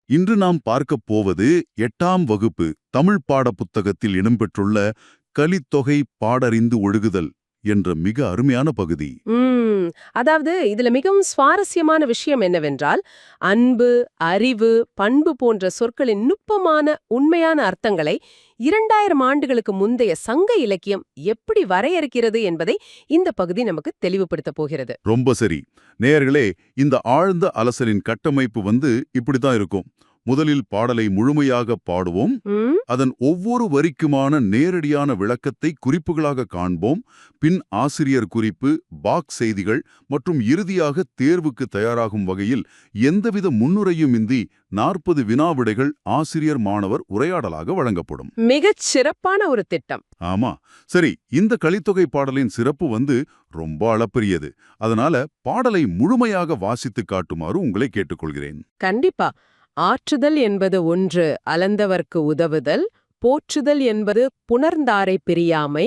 இன்று நாம் பார்க்கப் போவது 8ஆம் வகுப்பு தமிழ் பாடப்புத்தகத்தில் இடம்பெற்றுள்ள கலித்தொகை பாடறிந்து ஒழுகுதல் என்ற மிக அருமையான பகுதி. ம் அதாவது இதுல மிகவும் சுவாரஸ்யமான விஷயம் என்னவென்றால் அன்பு, அறிவு, பண்பு போன்ற சொற்களின் நுட்பமான உண்மையான அர்த்தங்களை 2000 ஆண்டுகளுக்கு முந்தைய சங்க இலக்கியம் எப்படி வரையறுக்கிறது என்பதை இந்த பகுதி நமக்கு தெளிவுபடுத்தப் போகிறது. ரொம்ப சரி. நேயர்களே, இந்த ஆழ்ந்த அலசலின் கட்டமைப்பு இப்படித்தான் இருக்கும். முதலில் பாடலை முழுமையாக பாடுவோம். ம் அதன் ஒவ்வொரு வரிக்குமான நேரடியான விளக்கத்தை குறிப்புகளாக காண்போம். பின் ஆசிரியர் குறிப்பு, பாக்ஸ் செய்திகள் மற்றும் இறுதியாக தேர்வுக்கு தயாராகும் வகையில் எந்தவித முன்னுரையுமின்றி 40 வினாவிடைகள் ஆசிரியர் மாணவர் உரையாடலாக வழங்கப்படும். மிகச் சிறப்பான ஒரு திட்டம். ஆமா. சரி, இந்த கலித்தொகை பாடலின் சிறப்பு ரொம்ப அளப்பரியது. அதனால பாடலை முழுமையாக வாசித்து காட்டுமாறு உங்களை கேட்டுக்கொள்கிறேன். கண்டிப்பா. ஆற்றுதல் என்பது ஒன்று அலந்தவர்க்கு உதவுதல், போற்றுதல் என்பது புணர்ந்தாரை பிரியாமை,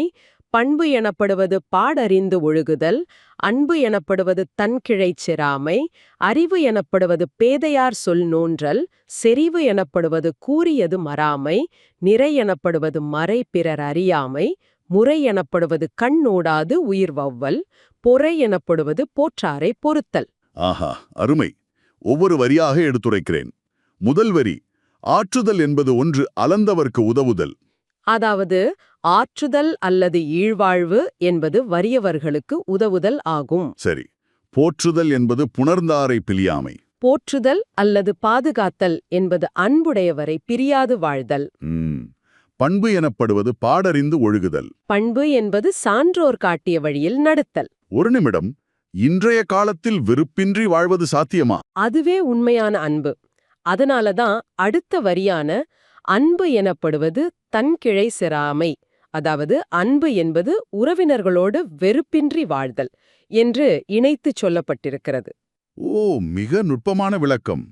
பண்பு எனப்படுவது பாடறிந்து ஒழுகுதல், அன்பு எனப்படுவது தன்கிழைச் செராமை, அறிவு எனப்படுவது பேதையார் சொல் நோன்றல், செறிவு எனப்படுவது கூறியது மறாமை, நிறை எனப்படுவது மறை பிறர் அறியாமை, முறை எனப்படுவது கண்ணோடாது உயிர் வௌவல், பொறை எனப்படுவது போற்றாரை பொறுத்தல். ஆஹா, அருமை. ஒவ்வொரு வரியாக எடுத்துரைக்கிறேன். முதல் வரி, ஆற்றுதல் என்பது ஒன்று அலந்தவர்க்கு உதவுதல். அதாவது ஆற்றுதல் அல்லது ஈழ்வாழ்வு என்பது வறியவர்களுக்கு உதவுதல் ஆகும். சரி. போற்றுதல் என்பது புணர்ந்தாரை பிரியாமை. போற்றுதல் அல்லது பாதுகாத்தல் என்பது அன்புடையவரை பிரியாது வாழ்தல். பண்பு எனப்படுவது பாடறிந்து ஒழுகுதல். பண்பு என்பது சான்றோர் காட்டிய வழியில் நடத்தல். ஒரு நிமிடம். இன்றைய காலத்தில் வெறுப்பின்றி வாழ்வது சாத்தியமா? அதுவே உண்மையான அன்பு. அதனாலதான் அடுத்த வரியான அன்பு எனப்படுவது தன்கிழை செராமை, அதாவது அன்பு என்பது உறவினர்களோடு வெறுப்பின்றி வாழ்தல் என்று இணைத்துச் சொல்லப்பட்டிருக்கிறது. ஓ, மிக நுட்பமான விளக்கம்.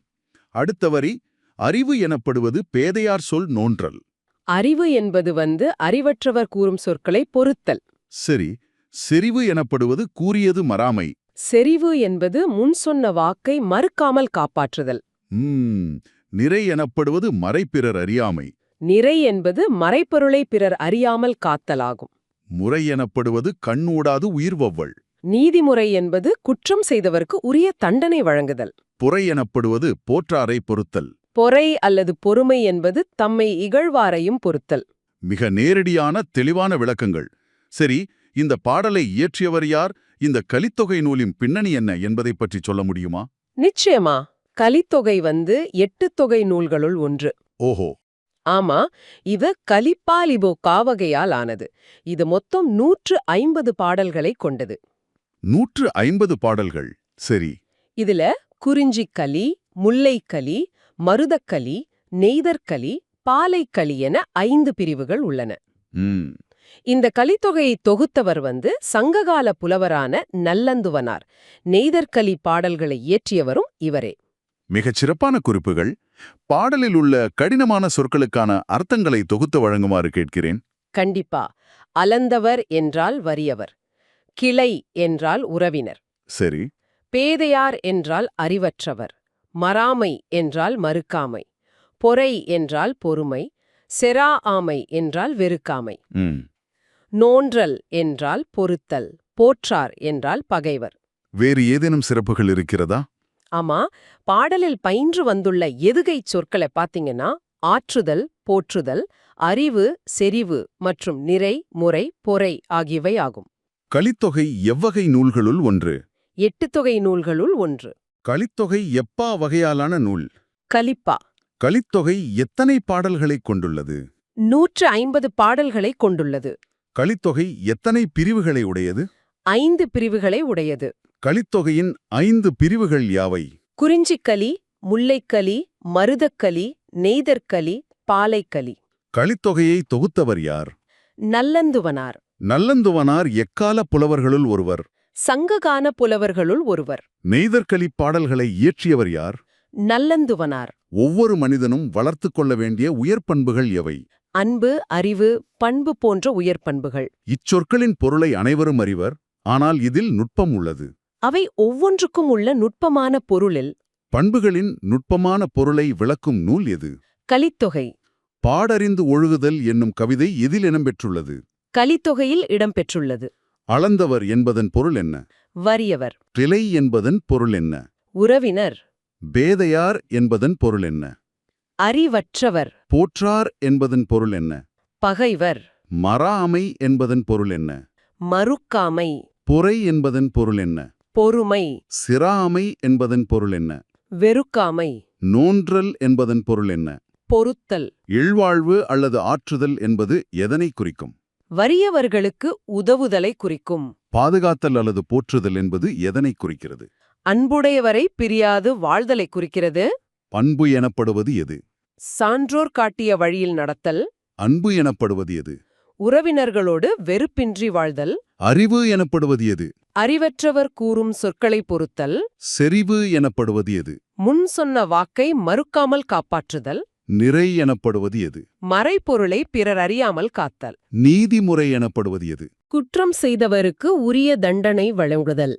அடுத்த வரி, அறிவு எனப்படுவது பேதையார் சொல் நோன்றல். அறிவு என்பது அறிவற்றவர் கூறும் சொற்களை பொறுத்தல். சரி. செறிவு எனப்படுவது கூறியது மறாமை. செறிவு என்பது முன் சொன்ன வாக்கை மறுக்காமல் காப்பாற்றுதல். நிறை எனப்படுவது மறைப்பிறர் அறியாமை. நிறை என்பது மறைப்பொருளை பிறர் அறியாமல் காத்தலாகும். முறை எனப்படுவது கண்ணூடாது உயிர் வௌவல். நீதிமுறை என்பது குற்றம் செய்தவருக்கு உரிய தண்டனை வழங்குதல். பொறை எனப்படுவது போற்றாரை பொறுத்தல். பொறை அல்லது பொறுமை என்பது தம்மை இகழ்வாரையும் பொறுத்தல். மிக நேரடியான தெளிவான விளக்கங்கள். சரி, இந்த பாடலை இயற்றியவர் யார்? இந்த கலித்தொகை நூலின் பின்னணி என்ன என்பதை பற்றி சொல்ல முடியுமா? நிச்சயமா. கலித்தொகை 8 தொகை நூல்களுள் ஒன்று. ஓஹோ. ஆமா, இது கலிப்பாலிபோ காவகையால் ஆனது. இது மொத்தம் 150 பாடல்களை கொண்டது. 150 பாடல்கள். சரி. இதுல குறிஞ்சிக்கலி, முல்லைக்கலி, மருதக்கலி, நெய்தற்கலி, பாலைக்கலி என 5 பிரிவுகள் உள்ளன. இந்த கலித்தொகையை தொகுத்தவர் சங்ககால புலவரான நல்லந்துவனார். நெய்தற்கலி பாடல்களை இயற்றியவரும் இவரே. மிகச் சிறப்பான குறிப்புகள். பாடலில் உள்ள கடினமான சொற்களுக்கான அர்த்தங்களை தொகுத்து வழங்குமாறு கேட்கிறேன். கண்டிப்பா. அலந்தவர் என்றால் வறியவர், கிளை என்றால் உறவினர், சரி. பேதையார் என்றால் அறிவற்றவர், மறாமை என்றால் மறுக்காமை, பொறை என்றால் பொறுமை, செரா ஆமை என்றால் வெறுக்காமை, நோன்றல் என்றால் பொறுத்தல், போற்றார் என்றால் பகைவர். வேறு ஏதேனும் சிறப்புகள் இருக்கிறதா? ஆமா, பாடலில் பயின்று வந்துள்ள எதுகைச் சொற்களை பாத்தீங்கன்னா ஆற்றுதல், போற்றுதல், அறிவு, செறிவு மற்றும் நிறை, முறை, பொறை ஆகியவை ஆகும். கலித்தொகை எவ்வகை நூல்களுள் ஒன்று? 8 தொகை நூல்களுள் ஒன்று. கலித்தொகை எப்பா வகையாலான நூல்? கலிப்பா. கலித்தொகை எத்தனை பாடல்களைக் கொண்டுள்ளது? 150 பாடல்களை கொண்டுள்ளது. கலித்தொகை எத்தனை பிரிவுகளை உடையது? 5 பிரிவுகளை உடையது. கலித்தொகையின் 5 பிரிவுகள் யாவை? குறிஞ்சிக்கலி, முல்லைக்கலி, மருதக்கலி, நெய்தற்கலி, பாலைக்கலி. கலித்தொகையை தொகுத்தவர் யார்? நல்லந்துவனார். நல்லந்துவனார் எக்கால புலவர்களுள் ஒருவர். சங்ககான புலவர்களுள் ஒருவர். நெய்தற்கலி பாடல்களை இயற்றியவர் யார்? நல்லந்துவனார். ஒவ்வொரு மனிதனும் வளர்த்து கொள்ள வேண்டிய உயர்பண்புகள் எவை? அன்பு, அறிவு, பண்பு போன்ற உயர்பண்புகள். இச்சொற்களின் பொருளை அனைவரும் அறிவர். ஆனால் இதில் நுட்பம் உள்ளது. அவை ஒவ்வொன்றுக்கும் உள்ள நுட்பமான பொருளில் பண்புகளின் நுட்பமான பொருளை விளக்கும் நூல் எது? கலித்தொகை. பாடறிந்து ஒழுகுதல் என்னும் கவிதை எதில் இடம்பெற்றுள்ளது? கலித்தொகையில் இடம்பெற்றுள்ளது. அளந்தவர் என்பதன் பொருள் என்ன? வறியவர். திலை என்பதன் பொருள் என்ன? உறவினர். பேதையார் என்பதன் பொருள் என்ன? அறிவற்றவர். போற்றார் என்பதன் பொருள் என்ன? பகைவர். மறாமை என்பதன் பொருள் என்ன? மறுக்காமை. பொறை என்பதன் பொருள் என்ன? பொறுமை. சிறாமை என்பதன் பொருள் என்ன? வெறுக்காமை. நோன்றல் என்பதன் பொருள் என்ன? பொறுத்தல். இல்வாழ்வு அல்லது ஆற்றுதல் என்பது எதனை குறிக்கும்? வறியவர்களுக்கு உதவுதலை குறிக்கும். பாதுகாத்தல் அல்லது போற்றுதல் என்பது எதனை குறிக்கிறது? அன்புடையவரை பிரியாது வாழ்தலை குறிக்கிறது. பண்பு எனப்படுவது எது? சான்றோர் காட்டிய வழியில் நடத்தல். அன்பு எனப்படுவது எது? உறவினர்களோடு வெறுப்பின்றி வாழ்தல். அறிவு எனப்படுவது எது? அறிவற்றவர் கூறும் சொற்களை பொறுத்தல். செறிவு எனப்படுவது எது? முன் சொன்ன வாக்கை மறுக்காமல் காப்பாற்றுதல். நிறை எனப்படுவது எது? மறைபொருளை பிறர் அறியாமல் காத்தல். நீதிமுறை எனப்படுவது எது? குற்றம் செய்தவருக்கு உரிய தண்டனை வழங்குதல்.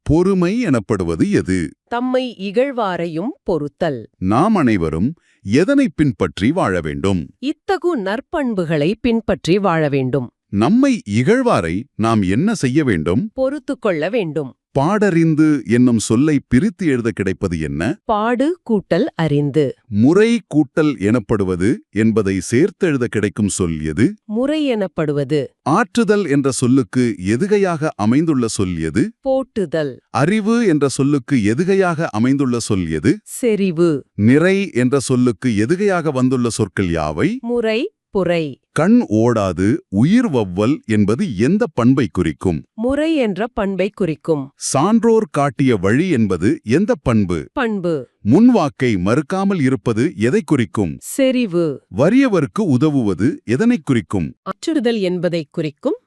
பொறுமை எனப்படுவது எது? தம்மை இகழ்வாரையும் பொறுத்தல். நாம் அனைவரும் எதனை பின்பற்றி வாழ வேண்டும்? இத்தகு நற்பண்புகளை பின்பற்றி வாழ வேண்டும். நம்மை இகழ்வாரை நாம் என்ன செய்ய வேண்டும்? பொறுத்துக் கொள்ள வேண்டும். பாடறிந்து என்னும் சொல்லை பிரித்து எழுத கிடைப்பது என்ன? பாடு கூட்டல் அறிந்து. முறை கூட்டல் எனப்படுவது என்பதை சேர்த்தெழுத கிடைக்கும் சொல் எது? முறை எனப்படுவது. ஆற்றுதல் என்ற சொல்லுக்கு எதுகையாக அமைந்துள்ள சொல் எது? போட்டுதல். அறிவு என்ற சொல்லுக்கு எதுகையாக அமைந்துள்ள சொல் எது? செறிவு. நிறை என்ற சொல்லுக்கு எதுகையாக வந்துள்ள சொற்கள் யாவை? முறை, புரை. கண் ஓடாது உயிர் வவ்வல் என்பது எந்த பண்பை குறிக்கும்? முறை என்ற பண்பை குறிக்கும். சான்றோர் காட்டிய வழி என்பது எந்த பண்பு? பண்பு. முன்வாக்கை மறுக்காமல் இருப்பது எதை குறிக்கும்? செறிவு. வறியவருக்கு உதவுவது எதனை குறிக்கும்? அச்சுறுதல் என்பதை குறிக்கும்.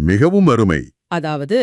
மிகவும் அருமை. அதாவது